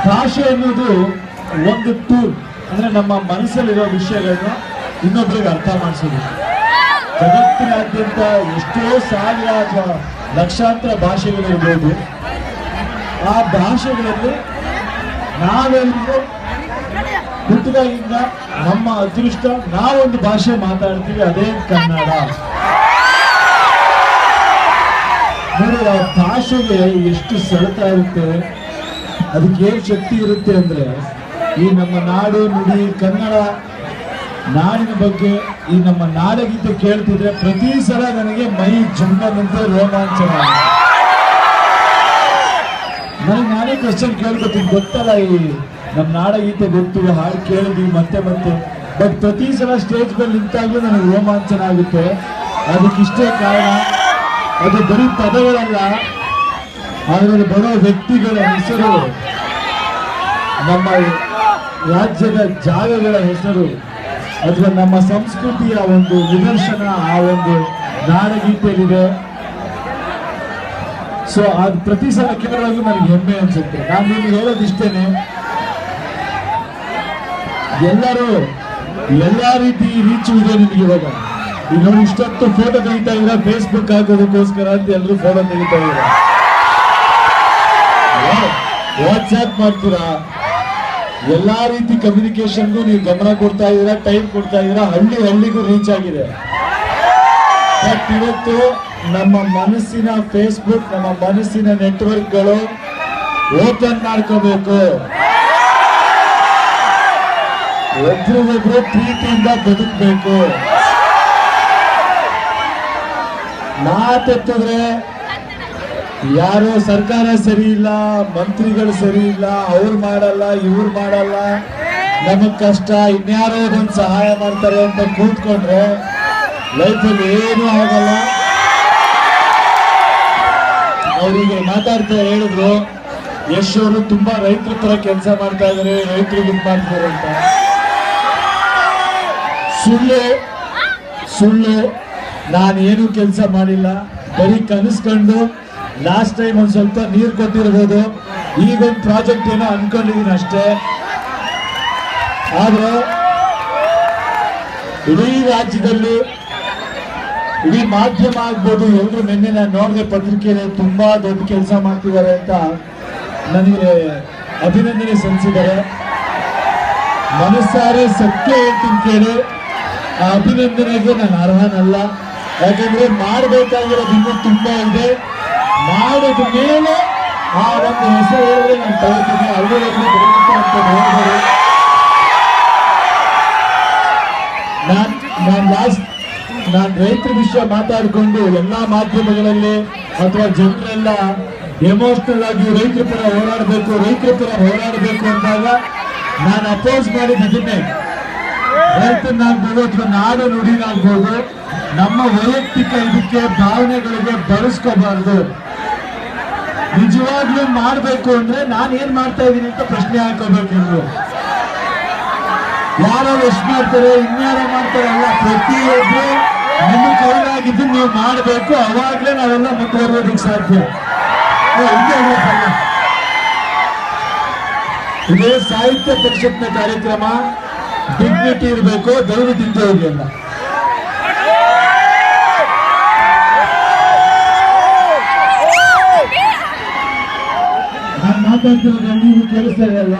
ಭಾಷೆ ಅನ್ನೋದು ಒಂದು ಟೂಲ್, ಅಂದ್ರೆ ನಮ್ಮ ಮನಸ್ಸಲ್ಲಿರೋ ವಿಷಯಗಳನ್ನ ಇನ್ನೊಬ್ಬರಿಗೆ ಅರ್ಥ ಮಾಡಿಸೋದು. ಜಗತ್ತಿನಾದ್ಯಂತ ಎಷ್ಟೋ ಸಾವಿರ ಅಥವಾ ಲಕ್ಷಾಂತರ ಭಾಷೆಗಳಿರ್ಬೋದು. ಆ ಭಾಷೆಗಳಲ್ಲಿ ನಾವೆಲ್ಲರೂ ಹುಟ್ಟಿದಾಗಿಂದ ನಮ್ಮ ಅದೃಷ್ಟ ನಾವೊಂದು ಭಾಷೆ ಮಾತಾಡ್ತೀವಿ, ಅದೇ ಕನ್ನಡ. ನೋಡಿ, ಆ ಭಾಷೆಗೆ ಎಷ್ಟು ಸೆಳೆತ ಇರುತ್ತೆ, ಅದಕ್ಕೆ ಏನು ಶಕ್ತಿ ಇರುತ್ತೆ ಅಂದ್ರೆ, ಈ ನಮ್ಮ ನಾಡು ನುಡಿ ಕನ್ನಡ ನಾಡಿನ ಬಗ್ಗೆ ಈ ನಮ್ಮ ನಾಡಗೀತೆ ಕೇಳ್ತಿದ್ರೆ ಪ್ರತಿ ಸಲ ನನಗೆ ಮೈ ಜುಮ್ಮನಂತೆ ರೋಮಾಂಚನ. ನನಗೆ ನಾನೇ ಕ್ವಶನ್ ಕೇಳ್ಕೊತೀನಿ, ಗೊತ್ತಲ್ಲ ಈ ನಮ್ಮ ನಾಡಗೀತೆ ಗೊತ್ತು, ಹಾಡು ಕೇಳಿದ್ವಿ ಮತ್ತೆ ಮತ್ತೆ, ಬಟ್ ಪ್ರತಿ ಸಲ ಸ್ಟೇಜ್ ಮೇಲೆ ನಿಂತಾಗ್ಲೂ ನನಗೆ ರೋಮಾಂಚನ ಆಗುತ್ತೆ. ಅದಕ್ಕಿಷ್ಟೇ ಕಾರಣ, ಅದು ಬರೀ ಪದಗಳಲ್ಲ, ಅದರಲ್ಲಿ ಬರೋ ವ್ಯಕ್ತಿಗಳ ಹೆಸರು, ನಮ್ಮ ರಾಜ್ಯದ ಜಾಗಗಳ ಹೆಸರು, ಅಥವಾ ನಮ್ಮ ಸಂಸ್ಕೃತಿಯ ಒಂದು ನಿದರ್ಶನ ಆ ಒಂದು ನಾಡಗೀತೆಯಲ್ಲಿದೆ. ಸೊ ಅದು ಪ್ರತಿ ಸಲ ಕೇಳೋದು ನನಗೆ ಹೆಮ್ಮೆ ಅನ್ಸುತ್ತೆ. ನಾನು ನಿಮ್ಗೆ ಹೇಳೋದಿಷ್ಟೇನೆ, ಎಲ್ಲರೂ ಎಲ್ಲಾ ರೀತಿ ರೀಚ್ ಇದೆ ನಿಮ್ಗೆ. ಇವಾಗ ಈಗ ನೋಡಿ, ಇಷ್ಟೊತ್ತು ಫೋಟೋ ತೆಗಿತಾ ಇದ್ರ ಫೇಸ್ಬುಕ್ ಹಾಕೋದಕ್ಕೋಸ್ಕರ ಅಂತ ಎಲ್ಲರೂ ಫೋಟೋ ತೆಗಿತಾ ಇದ್ರ, ವಾಟ್ಸ್ಆಪ್ ಮಾಡ್ತೀರಾ, ಎಲ್ಲಾ ರೀತಿ ಕಮ್ಯುನಿಕೇಶನ್ಗೂ ನೀವು ಗಮನ ಕೊಡ್ತಾ ಇದ್ದೀರಾ, ಟೈಮ್ ಕೊಡ್ತಾ ಇದ್ದೀರಾ, ಹಳ್ಳಿಗೂ ರೀಚ್ ಆಗಿದೆ. ಬಟ್ ಇವತ್ತು ನಮ್ಮ ಮನಸ್ಸಿನ ಫೇಸ್ಬುಕ್, ನಮ್ಮ ಮನಸ್ಸಿನ ನೆಟ್ವರ್ಕ್ಗಳು ಓಪನ್ ಮಾಡ್ಕೋಬೇಕು. ಒಬ್ರಿಗೊಬ್ರು ಪ್ರೀತಿಯಿಂದ ಬದುಕಬೇಕು. ಮಾತೆತ್ತಿದ್ರೆ ಯಾರೋ ಸರ್ಕಾರ ಸರಿ ಇಲ್ಲ, ಮಂತ್ರಿಗಳು ಸರಿ ಇಲ್ಲ, ಅವ್ರು ಮಾಡಲ್ಲ ಇವ್ರು ಮಾಡಲ್ಲ, ನಮಗ್ ಕಷ್ಟ, ಇನ್ಯಾರೋ ಒಂದು ಸಹಾಯ ಮಾಡ್ತಾರೆ ಅಂತ ಕೂತ್ಕೊಂಡ್ರೆ ಲೈಫಲ್ಲಿ ಏನೂ ಆಗಲ್ಲ. ಅವರಿಗೆ ಮಾತಾಡ್ತಾ ಹೇಳಿದ್ರು, ಯಶ್ ಅವರು ತುಂಬಾ ರೈತರ ತರ ಕೆಲಸ ಮಾಡ್ತಾ ಇದಾರೆ, ರೈತರು ಇದು ಮಾಡ್ತಾರೆ ಅಂತ. ಸುಳ್ಳು. ನಾನೇನು ಕೆಲಸ ಮಾಡಿಲ್ಲ, ಬರೀ ಕನಸ್ಕೊಂಡು ಲಾಸ್ಟ್ ಟೈಮ್ ಒಂದ್ ಸ್ವಲ್ಪ ನೀರು ಕೊಟ್ಟಿರ್ಬೋದು, ಈಗೊಂದು ಪ್ರಾಜೆಕ್ಟ್ ಏನೋ ಅನ್ಕೊಂಡಿದೀನಿ ಅಷ್ಟೇ. ಆದ್ರೆ ಇಡೀ ರಾಜ್ಯದಲ್ಲಿ, ಇಡೀ ಮಾಧ್ಯಮ ಆಗ್ಬೋದು, ಎಲ್ರು ನಿನ್ನೆ ನಾನು ನೋಡಿದೆ ಪತ್ರಿಕೆಯಲ್ಲಿ ತುಂಬಾ ದೊಡ್ಡ ಕೆಲಸ ಮಾಡ್ತಿದ್ದಾರೆ ಅಂತ ನನಗೆ ಅಭಿನಂದನೆ ಸಲ್ಲಿಸಿದ್ದಾರೆ. ಮನಸ್ಸಾರೆ ಸತ್ಯ ಹೇಳ್ತೀನಿ ಕೇಳಿ, ಆ ಅಭಿನಂದನೆಗೆ ನಾನು ಅರ್ಹನಲ್ಲ. ಯಾಕಂದ್ರೆ ಮಾಡಬೇಕಾಗಿರೋದು ಇನ್ನೂ ತುಂಬಾ ಇದೆ. ಮಾಡಿದ ಮೇಲೆ ಆ ಒಂದು ಹೆಸರು ಹೇಳಿದ್ರೆ ನಾನು ತಗೋತೀನಿ. ಅಲ್ಲಿವರೆಗೂ ಬರುತ್ತೆ ಅಂತ ನೋಡಿದರೆ ನಾನು ರೈತರ ವಿಷಯ ಮಾತಾಡಿಕೊಂಡು ಎಲ್ಲಾ ಮಾಧ್ಯಮಗಳಲ್ಲಿ ಅಥವಾ ಜನರೆಲ್ಲ ಎಮೋಷನಲ್ ಆಗಿ ರೈತರ ಪರ ಹೋರಾಡಬೇಕು ಅಂದಾಗ ನಾನು ಅಪೋಸ್ ಮಾಡಿದ ಇದನ್ನೇ. ರೈತನಾಗ್ಬೋದು ಅಥವಾ ನಾಡು ನುಡಿನಾಗ್ಬೋದು, ನಮ್ಮ ವೈಯಕ್ತಿಕ ಇದಕ್ಕೆ ಭಾವನೆಗಳಿಗೆ ಬಳಸ್ಕೋಬಾರ್ದು. ನಿಜವಾಗ್ಲೂ ಮಾಡ್ಬೇಕು ಅಂದ್ರೆ ನಾನು ಏನ್ ಮಾಡ್ತಾ ಇದ್ದೀನಿ ಅಂತ ಪ್ರಶ್ನೆ ಹಾಕೋಬೇಕು. ಯಾರೋ ಎಷ್ಟು ಮಾಡ್ತಾರೆ, ಇನ್ಯಾರೋ ಮಾಡ್ತಾರೆ ಅಲ್ಲ, ಪ್ರತಿಯೊಬ್ರು ನಿಮ್ಮ ಕೈಲಾಗಿದ್ದು ನೀವು ಮಾಡಬೇಕು. ಅವಾಗ್ಲೇ ನಾವೆಲ್ಲ ಮುಂದುವರೋದಕ್ಕೆ ಸಾಧ್ಯ. ಇದೇ ಸಾಹಿತ್ಯ ಪರಿಷತ್ನ ಕಾರ್ಯಕ್ರಮ, ಡಿಗ್ನಿಟಿ ಇರಬೇಕು, ದಯವಿಟ್ಟು ಹೋಗಿ ಅಲ್ಲ. ನಾನು ಮಾತಾಡ್ತಿರೋದು ನೀವು ಕೇಳಿಸ್ತಾ ಇದೆಯಲ್ಲ.